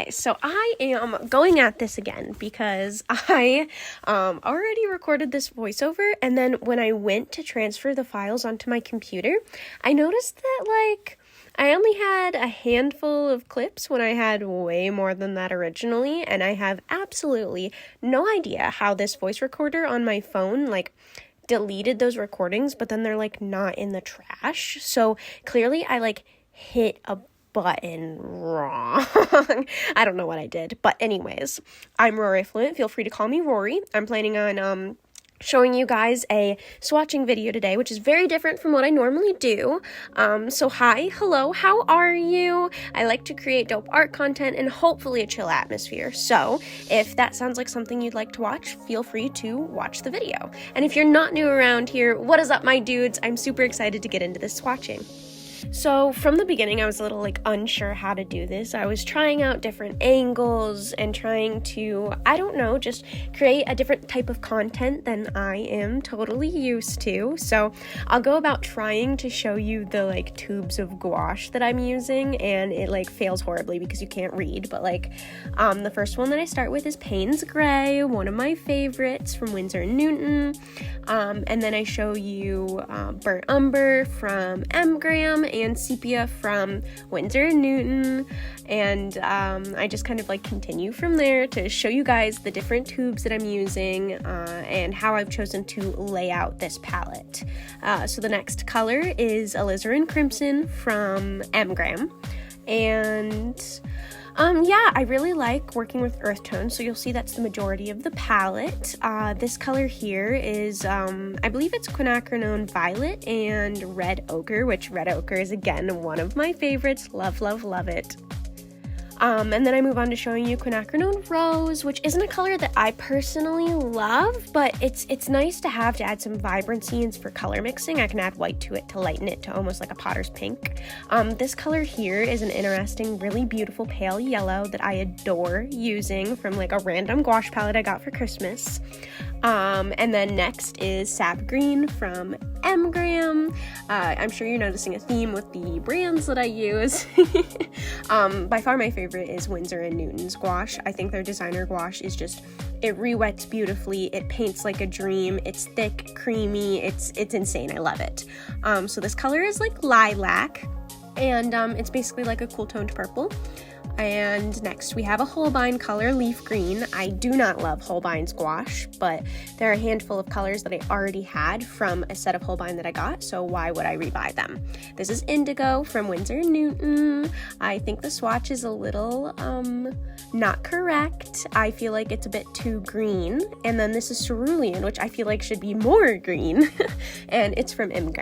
Okay, so I am going at this again because I already recorded this voiceover, and then when I went to transfer the files onto my computer, I noticed that, I only had a handful of clips when I had way more than that originally, and I have absolutely no idea how this voice recorder on my phone, deleted those recordings, but then they're, not in the trash. So clearly I, hit a button wrong. I don't know what I did, but anyways, I'm Rory Fluent. Feel free to call me Rory. I'm planning on showing you guys a swatching video today, which is very different from what I normally do. So hi, hello, how are you? I like to create dope art content and hopefully a chill atmosphere. So if that sounds like something you'd like to watch, feel free to watch the video. And if you're not new around here, what is up, my dudes? I'm super excited to get into this swatching. So from the beginning, I was a little unsure how to do this. I was trying out different angles and trying to, just create a different type of content than I am totally used to. So I'll go about trying to show you the tubes of gouache that I'm using, and it fails horribly because you can't read. But the first one that I start with is Payne's Gray, one of my favorites from Winsor & Newton. And then I show you Burnt Umber from M. and Sepia from Winsor & Newton, and I just kind of continue from there to show you guys the different tubes that I'm using and how I've chosen to lay out this palette. So the next color is Alizarin Crimson from M. And I really like working with earth tones, so you'll see that's the majority of the palette. This color here is, I believe it's quinacridone Violet and Red Ochre, which Red Ochre is, again, one of my favorites. Love, love, love it. And then I move on to showing you quinacridone Rose, which isn't a color that I personally love, but it's nice to have to add some vibrancy and for color mixing. I can add white to it to lighten it to almost like a potter's pink. This color here is an interesting, really beautiful pale yellow that I adore using from a random gouache palette I got for Christmas. And then next is Sap Green from M. I'm sure you're noticing a theme with the brands that I use. By far my favorite is Winsor & Newton's gouache. I think their designer gouache is just, it re-wets beautifully, it paints like a dream, it's thick, creamy, it's insane, I love it. So this color is lilac, and it's basically a cool toned purple. And next we have a Holbein color, Leaf Green. I do not love Holbein's gouache, but there are a handful of colors that I already had from a set of Holbein that I got, so why would I rebuy them? This is Indigo from Winsor & Newton. I think the swatch is a little not correct. I feel like it's a bit too green. And then this is Cerulean, which I feel like should be more green, and it's from M.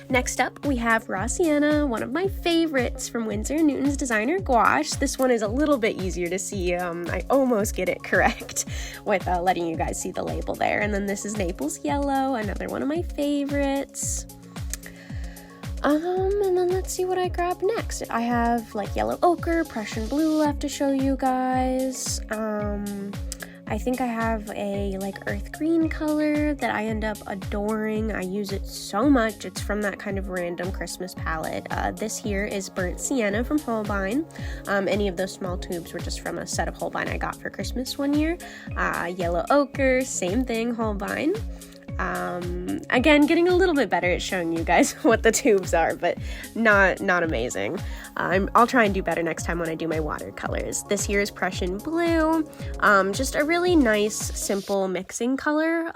Next up, we have Raw Sienna, one of my favorites from Winsor & Newton's designer gouache. This one is a little bit easier to see. I almost get it correct with letting you guys see the label there. And then this is Naples Yellow, another one of my favorites. And then let's see what I grab next. I have Yellow Ochre, Prussian Blue left to show you guys. I think I have a earth green color that I end up adoring. I use it so much. It's from that kind of random Christmas palette. This here is Burnt Sienna from Holbein. Any of those small tubes were just from a set of Holbein I got for Christmas one year. Yellow Ochre, same thing, Holbein. Again, getting a little bit better at showing you guys what the tubes are, but not amazing. I'll try and do better next time when I do my watercolors. This here is Prussian Blue, just a really nice, simple mixing color.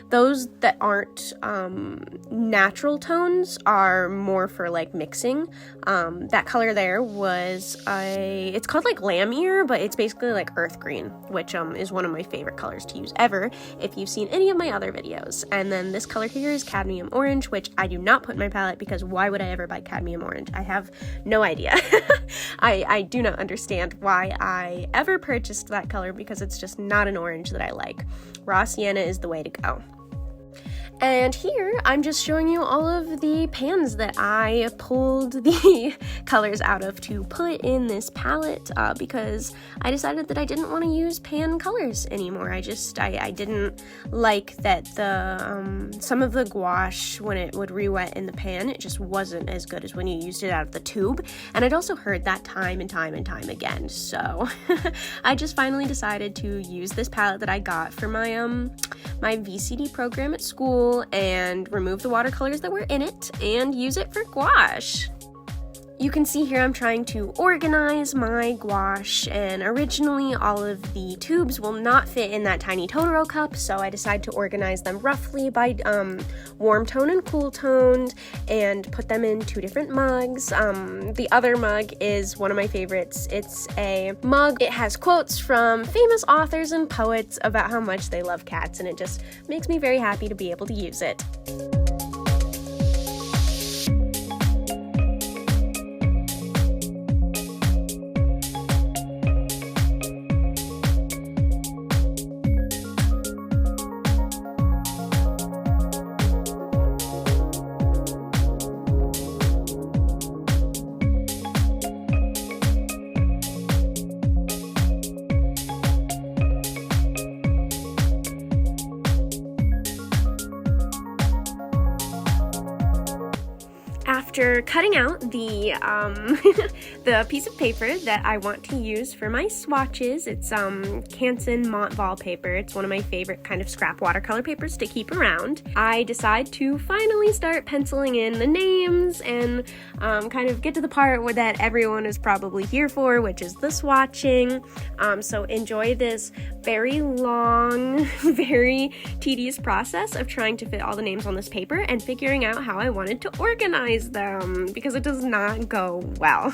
Those that aren't natural tones are more for mixing. That color there was it's called lamb ear, but it's basically earth green, which is one of my favorite colors to use ever if you've seen any of my other videos. And then this color here is Cadmium Orange, which I do not put in my palette because why would I ever buy Cadmium Orange? I have no idea. I do not understand why I ever purchased that color because it's just not an orange that I like. Raw Sienna is the way to go. And here, I'm just showing you all of the pans that I pulled the colors out of to put in this palette because I decided that I didn't want to use pan colors anymore. I didn't like that some of the gouache, when it would re-wet in the pan, it just wasn't as good as when you used it out of the tube. And I'd also heard that time and time and time again. So I just finally decided to use this palette that I got for my VCD program at school and remove the watercolors that were in it and use it for gouache. You can see here I'm trying to organize my gouache, and originally all of the tubes will not fit in that tiny Totoro cup, so I decided to organize them roughly by warm tone and cool toned and put them in 2 different mugs. The other mug is one of my favorites. It's a mug. It has quotes from famous authors and poets about how much they love cats, and it just makes me very happy to be able to use it. After cutting out the the piece of paper that I want to use for my swatches, it's Canson Mont Vol paper. It's one of my favorite kind of scrap watercolor papers to keep around. I decide to finally start penciling in the names and kind of get to the part where that everyone is probably here for, which is the swatching. So enjoy this very long, very tedious process of trying to fit all the names on this paper and figuring out how I wanted to organize them, because it does not go well.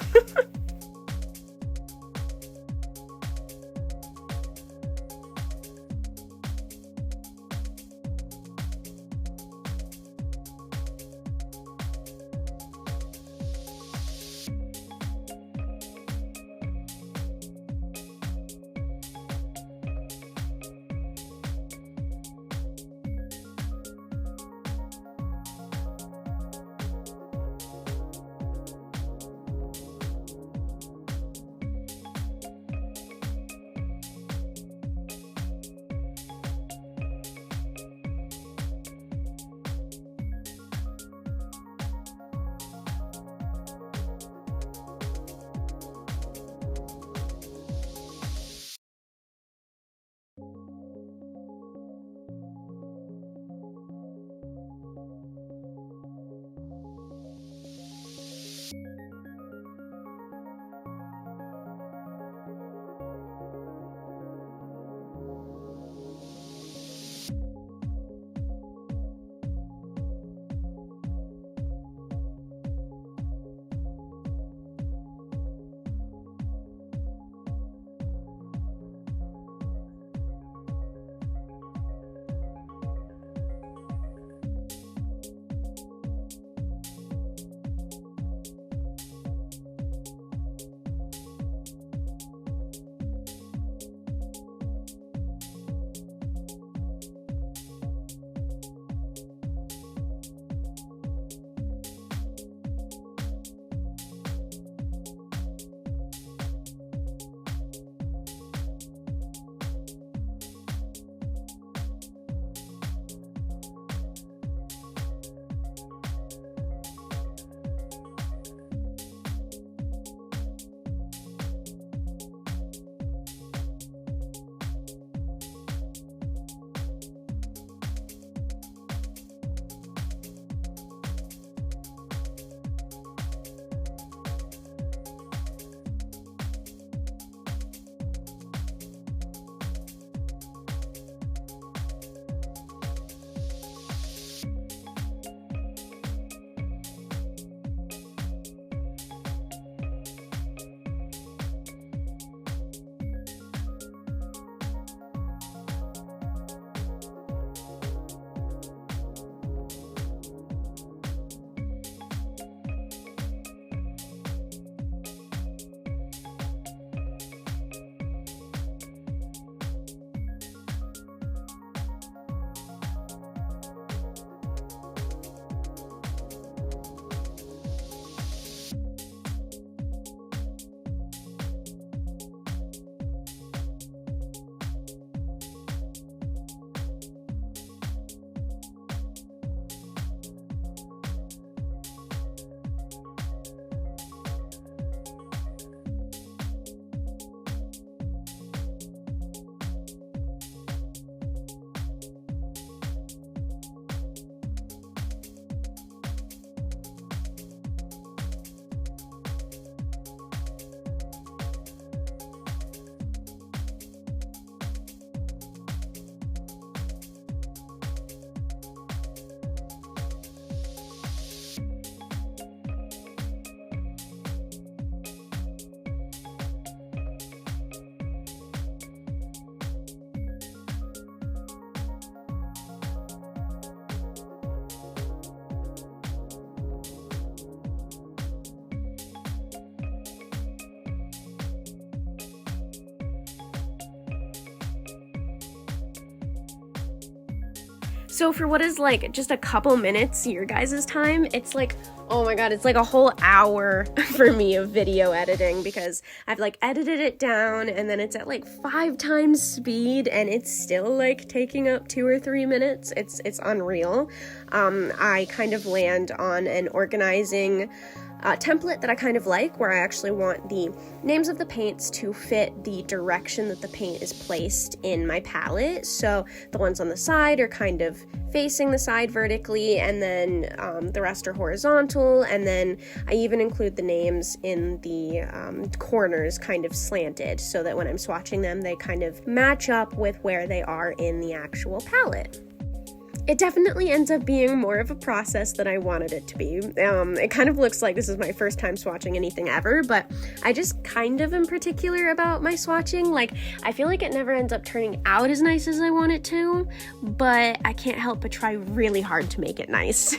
So for what is like just a couple minutes your guys' time, it's like, oh my god, it's like a whole hour for me of video editing, because I've like edited it down and then it's at like 5 times speed and it's still like taking up 2 or 3 minutes. It's unreal. I kind of land on an organizing template that I kind of like, where I actually want the names of the paints to fit the direction that the paint is placed in my palette. So the ones on the side are kind of facing the side vertically, and then the rest are horizontal, and then I even include the names in the corners kind of slanted, so that when I'm swatching them, they kind of match up with where they are in the actual palette. It definitely ends up being more of a process than I wanted it to be. It kind of looks like this is my first time swatching anything ever, but I just kind of am particular about my swatching. Like, I feel like it never ends up turning out as nice as I want it to, but I can't help but try really hard to make it nice.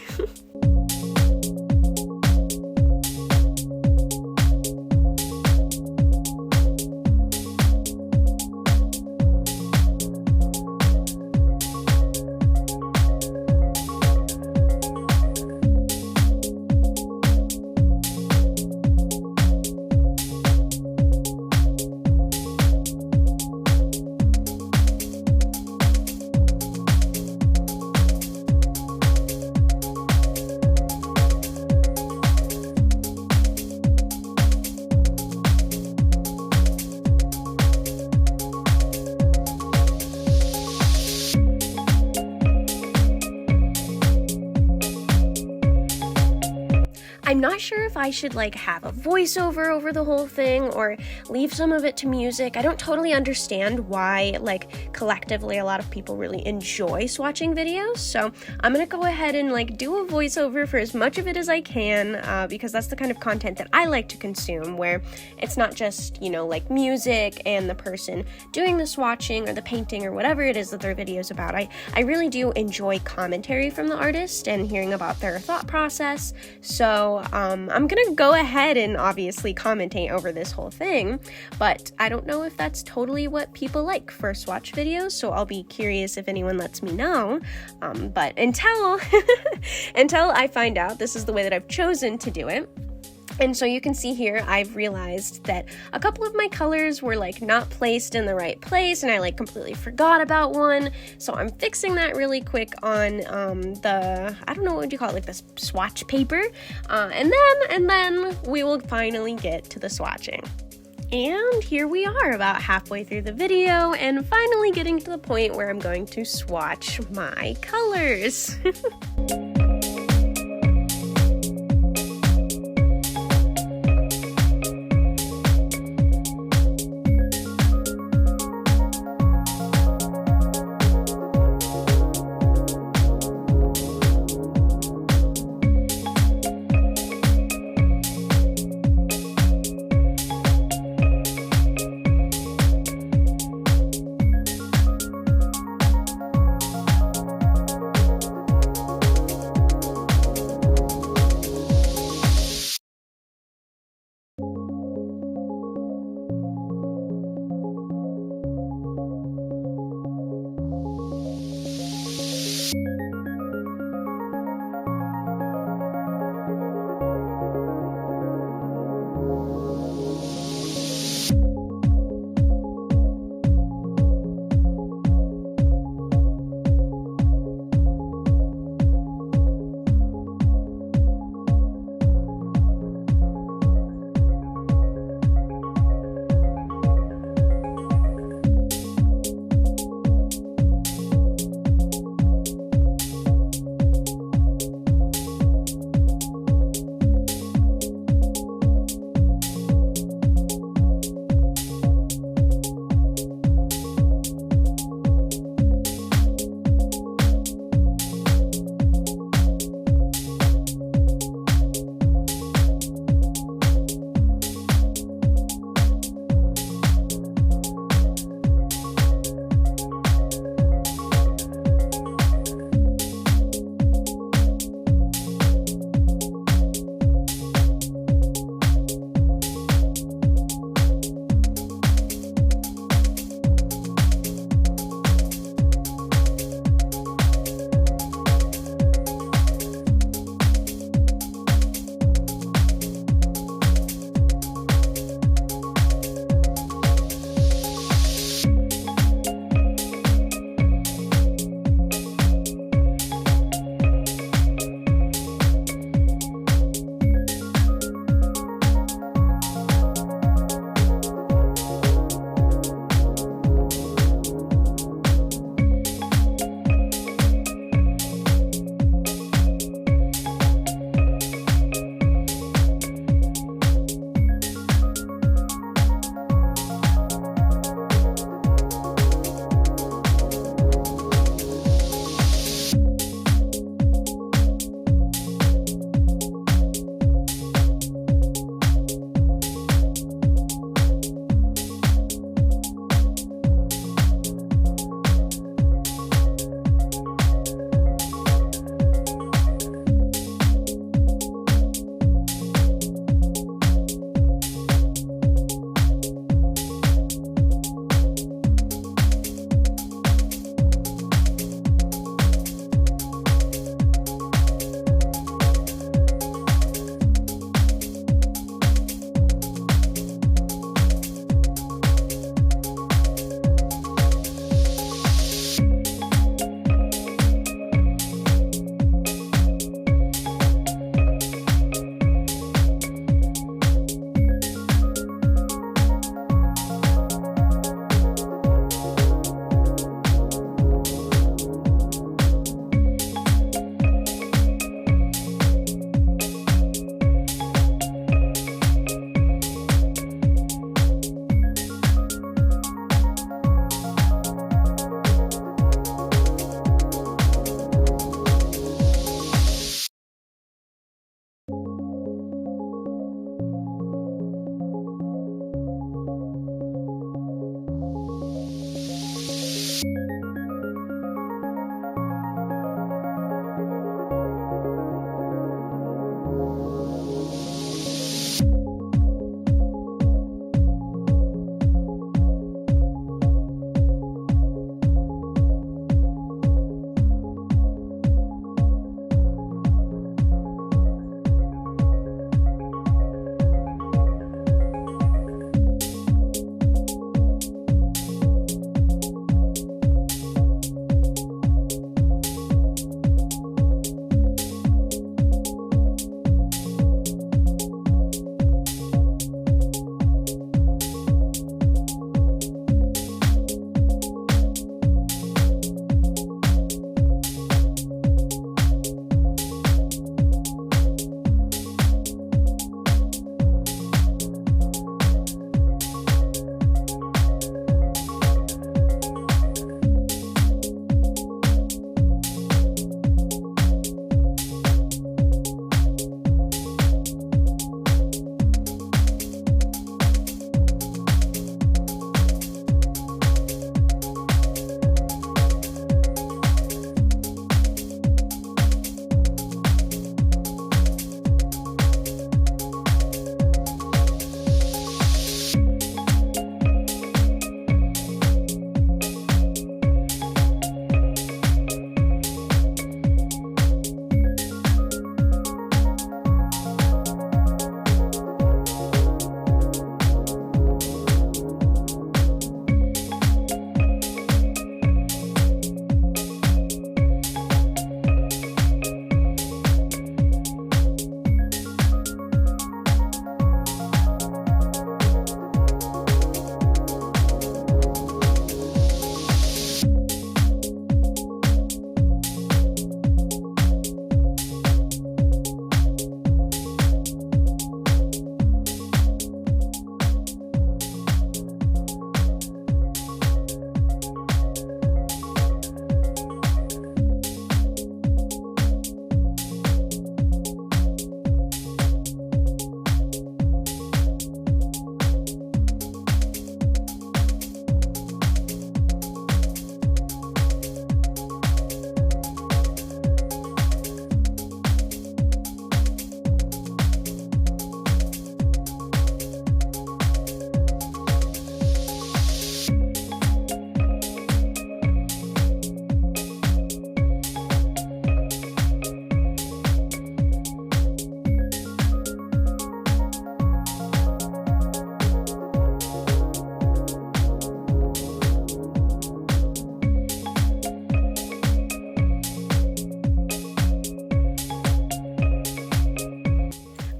I'm not sure if I should like have a voiceover over the whole thing or leave some of it to music. I don't totally understand why like collectively a lot of people really enjoy swatching videos, so I'm gonna go ahead and like do a voiceover for as much of it as I can, because that's the kind of content that I like to consume, where it's not just, you know, like music and the person doing the swatching or the painting or whatever it is that their video's about. I really do enjoy commentary from the artist and hearing about their thought process, so I'm gonna go ahead and obviously commentate over this whole thing, but I don't know if that's totally what people like for swatch videos, so I'll be curious if anyone lets me know. But until I find out, this is the way that I've chosen to do it. And so you can see here, I've realized that a couple of my colors were like not placed in the right place, and I like completely forgot about one. So I'm fixing that really quick on I don't know, what would you call it, like this swatch paper. And then we will finally get to the swatching. And here we are, about halfway through the video, and finally getting to the point where I'm going to swatch my colors.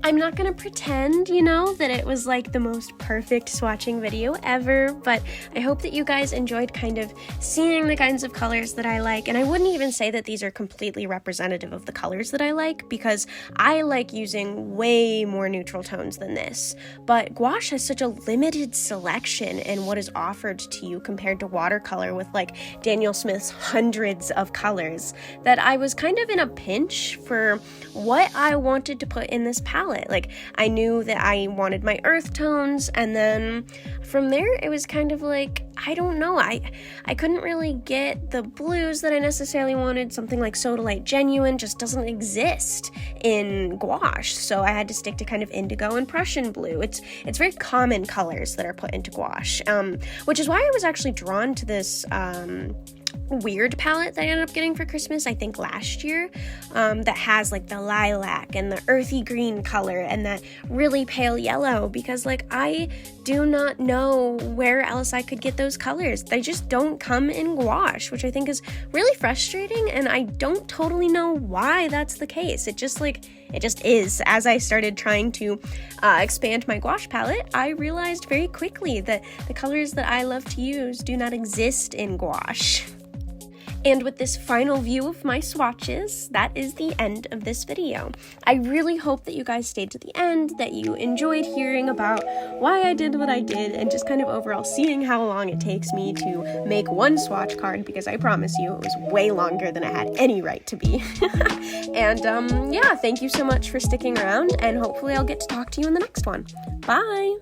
I'm not gonna pretend, you know, that it was like the most perfect swatching video ever, but I hope that you guys enjoyed kind of seeing the kinds of colors that I like. And I wouldn't even say that these are completely representative of the colors that I like, because I like using way more neutral tones than this. But gouache has such a limited selection in what is offered to you compared to watercolor with like Daniel Smith's hundreds of colors, that I was kind of in a pinch for what I wanted to put in this palette. Like, I knew that I wanted my earth tones, and then from there it was kind of like, I don't know, I couldn't really get the blues that I necessarily wanted. Something like Sodalite Genuine just doesn't exist in gouache, so I had to stick to kind of indigo and Prussian blue. It's very common colors that are put into gouache, which is why I was actually drawn to this weird palette that I ended up getting for Christmas, I think last year, that has like the lilac and the earthy green color and that really pale yellow, because like I do not know where else I could get those colors. They just don't come in gouache, which I think is really frustrating, and I don't totally know why that's the case. It just is. As I started trying to expand my gouache palette, I realized very quickly that the colors that I love to use do not exist in gouache. And with this final view of my swatches, that is the end of this video. I really hope that you guys stayed to the end, that you enjoyed hearing about why I did what I did, and just kind of overall seeing how long it takes me to make one swatch card, because I promise you it was way longer than it had any right to be. And yeah, thank you so much for sticking around, and hopefully I'll get to talk to you in the next one. Bye!